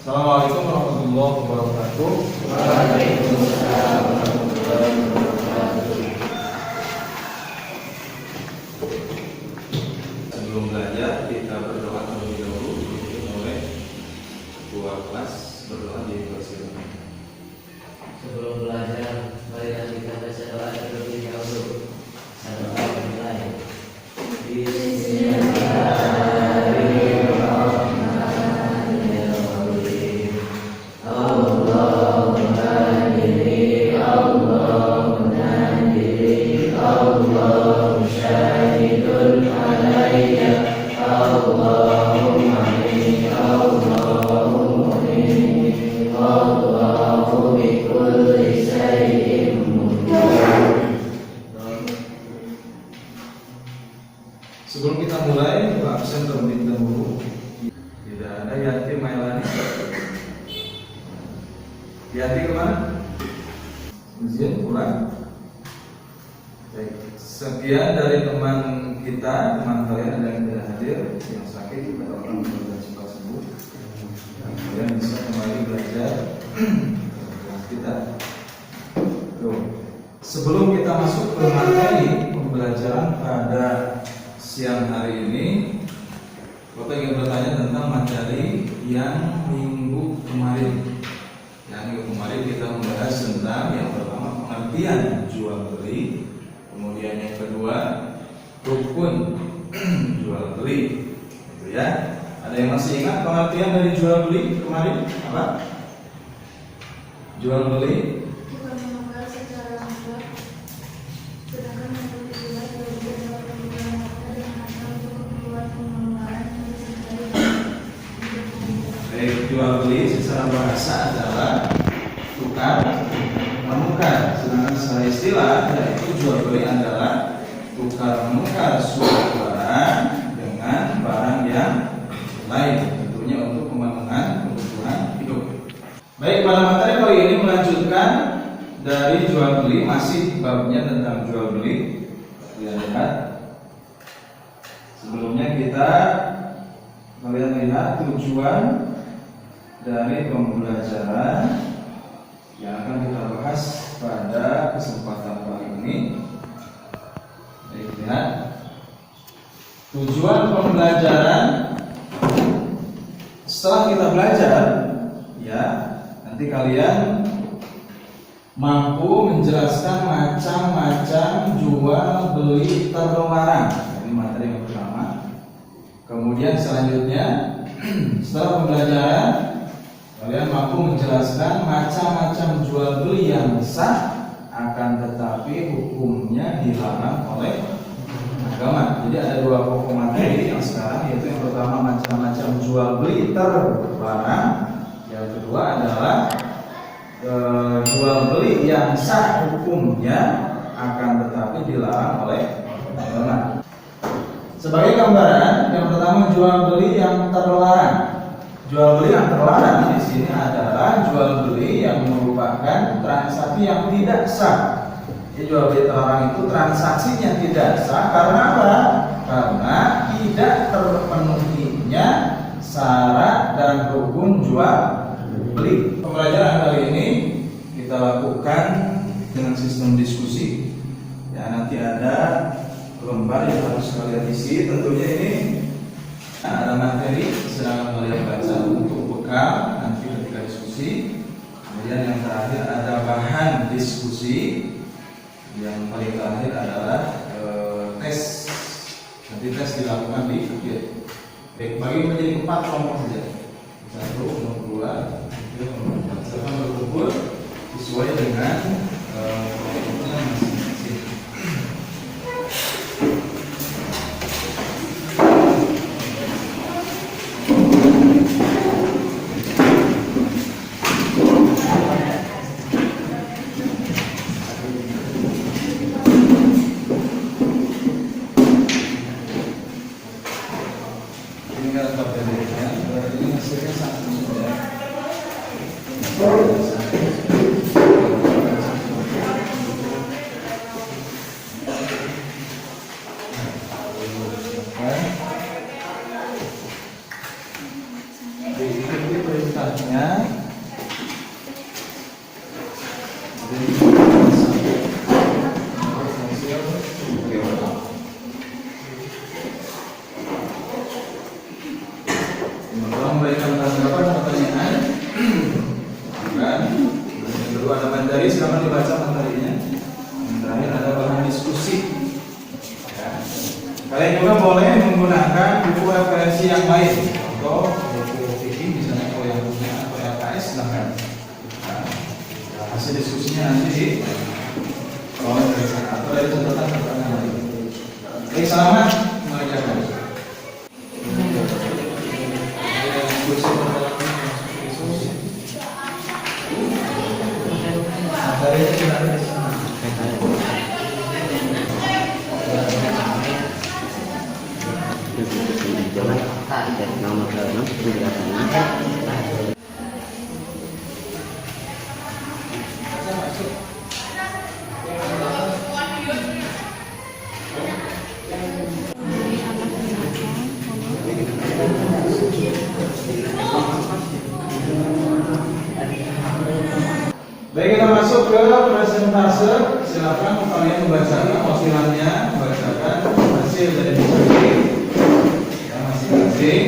Assalamualaikum warahmatullahi wabarakatuh. Waalaikumsalam warahmatullahi wabarakatuh. Sebelum belajar kita berdoa terlebih dahulu. Dipimpin oleh ketua kelas berdoa di persilakan. Sebelum belajar, marilah kita baca doa terlebih dahulu. Doa dimulai. Bismillahirrahmanirrahim. Allahumma diri, Allahumma diri, Allahumma syahidun alayya, Allahumma ini, Allahumma ini, Allahu bi kulli syai'in muqtadir. Sebelum kita mulai, kita absen terlebih dahulu. Tidak ada Yanti Mailani. Yanti kemana? Ujian pulang. Baik. Sekian dari teman kita, teman kalian ada yang tidak hadir, yang sakit kita doakan semoga cepat sembuh. Dan kalian bisa kembali belajar kelas kita. Tuh. Sebelum kita masuk ke materi pembelajaran pada siang hari ini, kita ingin bertanya tentang materi yang minggu kemarin. Yang minggu kemarin kita membahas tentang yang pertama pengertian jual beli, kemudian yang kedua rukun jual beli, gitu ya. Ada yang masih ingat pengertian dari jual beli kemarin apa? Jual beli Bukan menukar secara mutlak, sedangkan yang dijual bagian dalam penggunaan harta dengan harga untuk keperluan pengeluaran yang disertai baik, jual beli secara bahasa adalah tukar menukar, sedangkan secara istilah yaitu jual beli adalah tukar menukar suatu barang dengan barang yang lain, tentunya untuk pemenuhan kebutuhan hidup. Baik, pada materi kali ini melanjutkan dari jual beli, masih babnya tentang jual beli. Kalian lihat, sebelumnya kalian lihat tujuan dari pembelajaran yang akan kita bahas pada kesempatan kali ini. Baik, lihat tujuan pembelajaran. Setelah kita belajar, ya, nanti kalian mampu menjelaskan macam-macam jual beli terlarang. Ini materi yang pertama. Kemudian selanjutnya, setelah pembelajaran, kalian mampu menjelaskan macam-macam jual beli yang sah, akan tetapi hukumnya dilarang oleh agama. Jadi ada dua pokok materi yang sekarang, yaitu yang pertama macam-macam jual beli terlarang, yang kedua adalah jual beli yang sah hukumnya, akan tetapi dilarang oleh agama. Sebagai gambaran, yang pertama jual beli yang terlarang. Jual beli yang terlarang di sini adalah jual beli yang merupakan transaksi yang tidak sah. Jadi jual beli terlarang itu transaksinya tidak sah karena apa? Karena tidak terpenuhinya syarat dan rukun jual beli. Pembelajaran kali ini kita lakukan dengan sistem diskusi. Ya, nanti ada lembar yang harus kalian isi. Tentunya ini ada materi sedang kalian baca untuk bekal nanti ketika diskusi. Kemudian yang terakhir ada bahan diskusi. Yang paling terakhir adalah tes. Nanti tes dilakukan di akhir. Baik, bagi menjadi 4 kelompok saja. 1, 2, 3, 4. Silakan berkumpul sesuai dengan kelompoknya masing-masing. Diikuti perintahnya mengembalikan tanggapan pertanyaan. Kan? Yang kedua ada materi, silakan dibaca materinya. Yang terakhir ada bahan diskusi. Ya. Kalian juga boleh menggunakan buku referensi yang lain, contoh buku fikih misalnya kalau yang punya atau LKS silakan. Nah, hasil diskusinya nanti di kolom dari sana atau dari catatan nanti. Baik, selamat mengerjakan. Baik, kita masuk ke presentase. Silakan kalian membacakan wasilannya, membacakan hasil dari diskusi yang masing-masing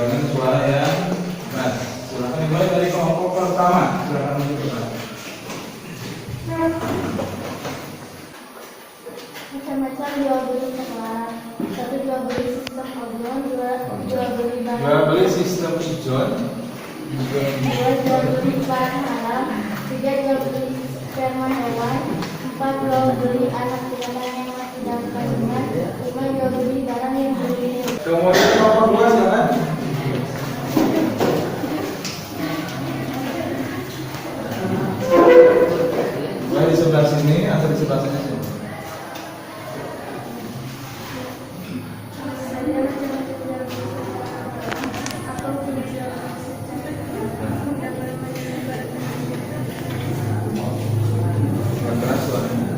dengan suara yang keras. Silakan dimulai dari kelompok pertama. Silakan menunjukkan. Macam-macam jual beli sekolah. Satu jual beli sistem ojon, dua jual beli barang. Jual beli sistem ijon. Dua jual beli barang haram. Tiga jual beli sperma hewan. Empat jual beli anak binatang yang masih dalam kandungan. Lima jual beli barang yang beli. Kemudian kelompok dua silakan. Boleh di sebelah sini atau di sebelah sana saja. Keras suaranya.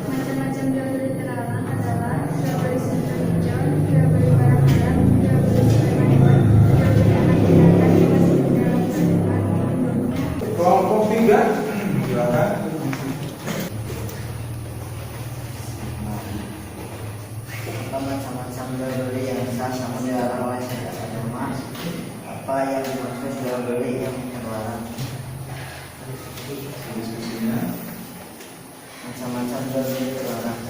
Macam-macam jual beli terlarang adalah jual beli sistem hijau, jual beli barang haram, jual beli sperma hewan, jual beli anak binatang yang masih dalam kandungan. Kelompok tiga silakan. Macam-macam jual beli yang sah namun dilarang oleh syariat agama. Apa yang dimaksud jual beli yang terlarang? Diskusinya. Macam-macam jual beli terlarang.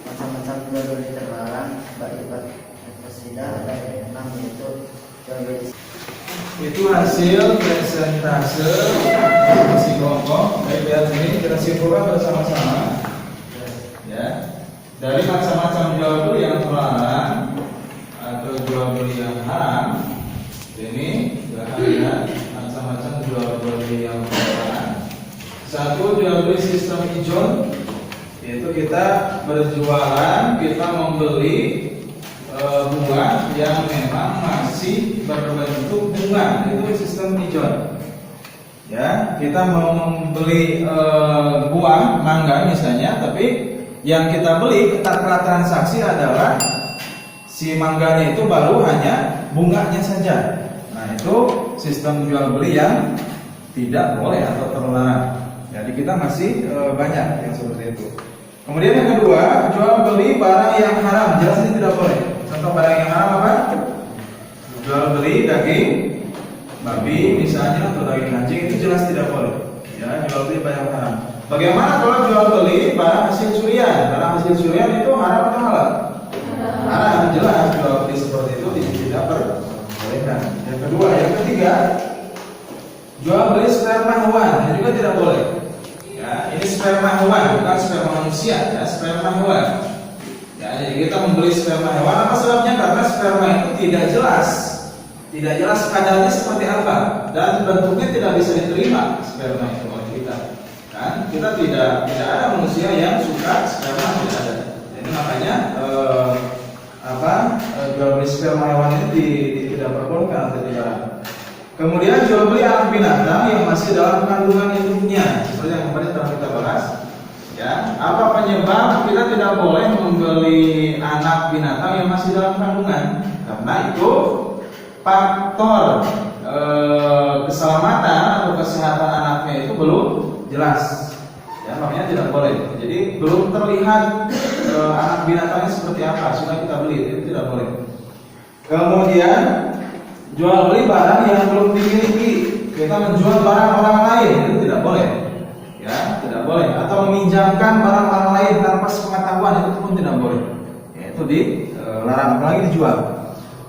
Macam-macam jual beli terlarang bagi pesida ada yang 6 yaitu jual beli. Itu hasil presentase masih kelompok. Baik, lihat ini kita simpulkan bersama-sama. Ya, dari macam-macam jual beli yang terlarang atau jual beli yang haram, ini silakan lihat macam-macam jual beli yang terlarang. Satu, jual beli sistem ijon, yaitu kita berjualan, kita membeli bunga yang memang masih berbentuk bunga, itu sistem ijon. Ya, kita mau membeli buah mangga misalnya, tapi yang kita beli tata transaksi adalah si mangganya itu baru hanya bunganya saja. Nah, itu sistem jual beli yang tidak boleh atau terlarang. Jadi kita masih banyak yang seperti itu. Kemudian yang kedua, jual beli barang yang haram, jelas ini tidak boleh. Contoh barang yang haram apa? Jual beli daging babi misalnya atau daging anjing, itu jelas tidak boleh. Ya, jual beli barang haram. Bagaimana kalau jual beli barang hasil curian? Barang hasil curian itu haram atau halal? Haram, jelas jual beli seperti itu tidak diperbolehkan. Yang kedua, yang ketiga, jual beli sperma hewan, ini juga tidak boleh. Ya, ini sperma hewan, bukan sperma manusia, ya, sperma hewan. Ya, jadi kita membeli sperma hewan, apa sebabnya? Karena sperma itu tidak jelas kadarnya seperti apa dan bentuknya tidak bisa diterima sperma itu oleh kita. Kan? Kita tidak ada manusia yang suka sperma, tidak ada. Jadi makanya jual beli sperma hewan ini tidak diperbolehkan atau dilarang. Kemudian jual beli anak binatang yang masih dalam kandungan induknya, seperti yang kemarin telah kita bahas. Ya, apa penyebab kita tidak boleh membeli anak binatang yang masih dalam kandungan? Karena itu faktor keselamatan atau kesehatan anaknya itu belum jelas. Ya, makanya tidak boleh. Jadi belum terlihat anak binatangnya seperti apa, sudah kita beli, itu tidak boleh. Kemudian jual beli barang yang belum dimiliki. Kita menjual barang orang lain itu tidak boleh. Ya, tidak boleh. Atau meminjamkan barang orang lain tanpa sepengetahuan itu pun tidak boleh. Ya, itu dilarang, apalagi dijual.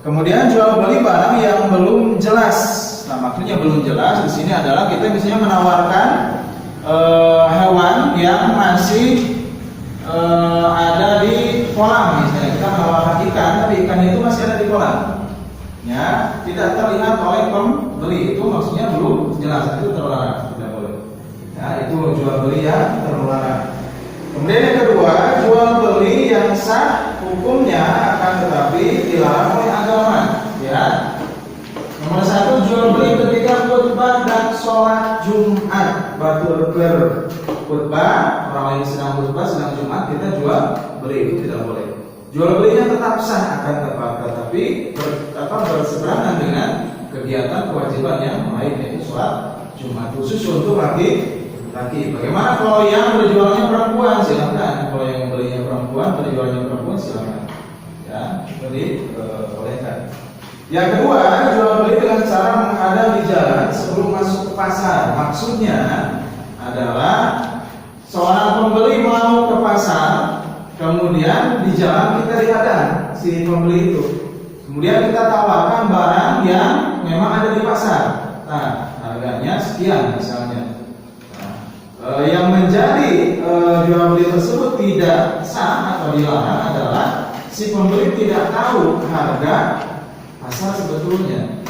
Kemudian jual beli barang yang belum jelas. Nah, maksudnya belum jelas di sini adalah kita misalnya menawarkan hewan yang masih ada di kolam, misalnya kita menawarkan ikan, tapi ikan itu masih ada di kolam. Ya, tidak terlihat oleh pembeli, itu maksudnya belum jelas, itu terlarang, tidak boleh. Ya, itu jual beli yang terlarang. Kemudian yang kedua, jual beli yang sah hukumnya akan tetapi dilarang oleh agama. Ya. Nomor satu, jual beli ketika khutbah dan sholat Jumat. Batul khutbah, orang lain sedang khutbah, sedang Jumat, kita jual beli, itu tidak boleh. Jual belinya tetap sah akan tetapi berseberangan dengan kegiatan kewajiban yang lain, yaitu sholat Jumat khusus untuk laki-laki. Bagaimana kalau yang berjualnya perempuan? Silakan. Kalau yang belinya perempuan, berjualnya perempuan, silakan. Ya, seperti bolehkan. Yang kedua, jual beli dengan cara menghadap di jalan sebelum masuk ke pasar. Maksudnya adalah seorang pembeli mau ke pasar, kemudian di jalan kita dihadang si pembeli itu. Kemudian kita tawarkan barang yang memang ada di pasar. Nah, harganya sekian misalnya. Nah, yang menjadi jual beli tersebut tidak sah atau dilarang adalah si pembeli tidak tahu harga pasar sebetulnya.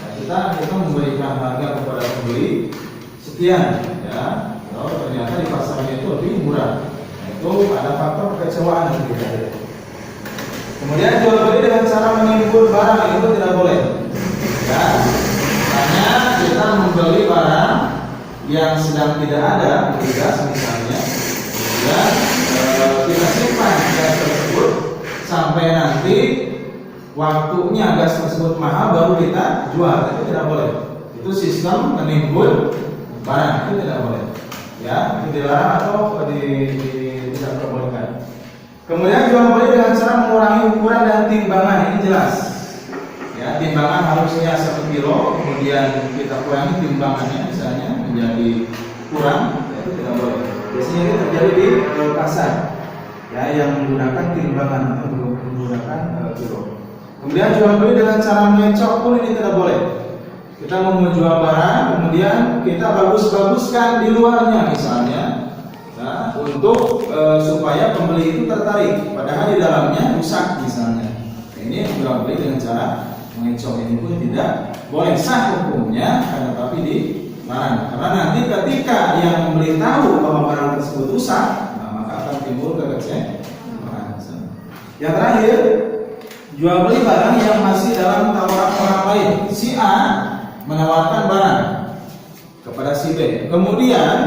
Ya, kita memberikan harga kepada pembeli sekian, ya. Kalau ternyata di pasarnya itu lebih murah, itu ada faktor kekecewaan yang kita. Kemudian jual beli dengan cara menimbun barang itu tidak boleh. Ya, hanya kita membeli barang yang sedang tidak ada, gas misalnya, kemudian kita simpan gas tersebut sampai nanti waktunya gas tersebut mahal baru kita jual, itu tidak boleh. Itu sistem menimbun barang, itu tidak boleh. Ya, itu dilarang atau tidak diperbolehkan. Kemudian jual beli dengan cara mengurangi ukuran dan timbangan, ini jelas. Ya, timbangan harusnya 1 kilo, kemudian kita kurangi timbangannya misalnya menjadi kurang, ya, itu tidak boleh. Biasanya itu terjadi di pasar, ya, yang menggunakan timbangan atau menggunakan kilo. Kemudian jual beli dengan cara mencok pun ini tidak boleh. Kita mau menjual barang, kemudian kita bagus-baguskan di luarnya misalnya, nah, untuk supaya pembeli itu tertarik, padahal di dalamnya rusak misalnya. Ini jual beli dengan cara mencok, ini pun tidak boleh, sah hukumnya, tetapi dilarang. Karena nanti ketika yang membeli tahu bahwa barang tersebut rusak, nah, maka akan timbul kekecewaan. Yang terakhir, jual beli barang yang masih dalam tawaran orang lain. Si A menawarkan barang kepada si B. Kemudian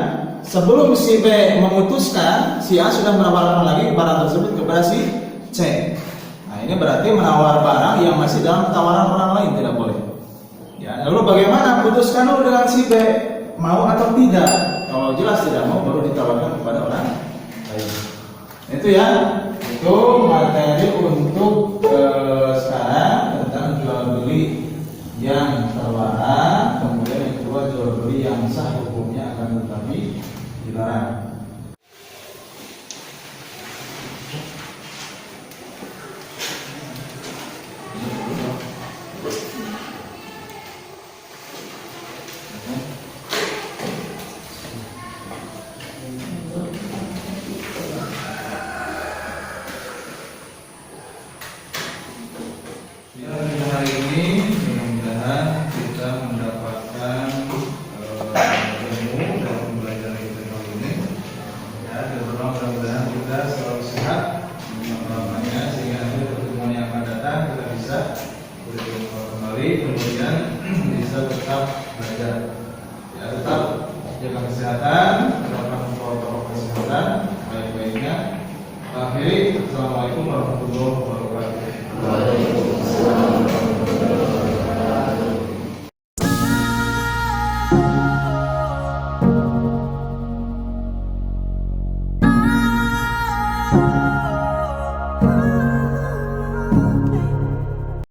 sebelum si B memutuskan, si A sudah menawarkan lagi barang tersebut kepada si C. Nah, ini berarti menawar barang yang masih dalam tawaran orang lain, tidak boleh. Ya, lalu bagaimana? Putuskan dulu dengan si B, mau atau tidak. Kalau jelas tidak mau, baru ditawarkan kepada orang lain. Itu ya. Itu materi untuk sekarang tentang jual beli yang terlarang. Kemudian yang kedua, jual beli yang sah hukumnya akan tetapi dilarang. Kemudian bisa tetap belajar, ya, tetap jaga kesehatan, terapkan protokol kesehatan baik-baiknya. Akhiri, assalamualaikum warahmatullahi wabarakatuh.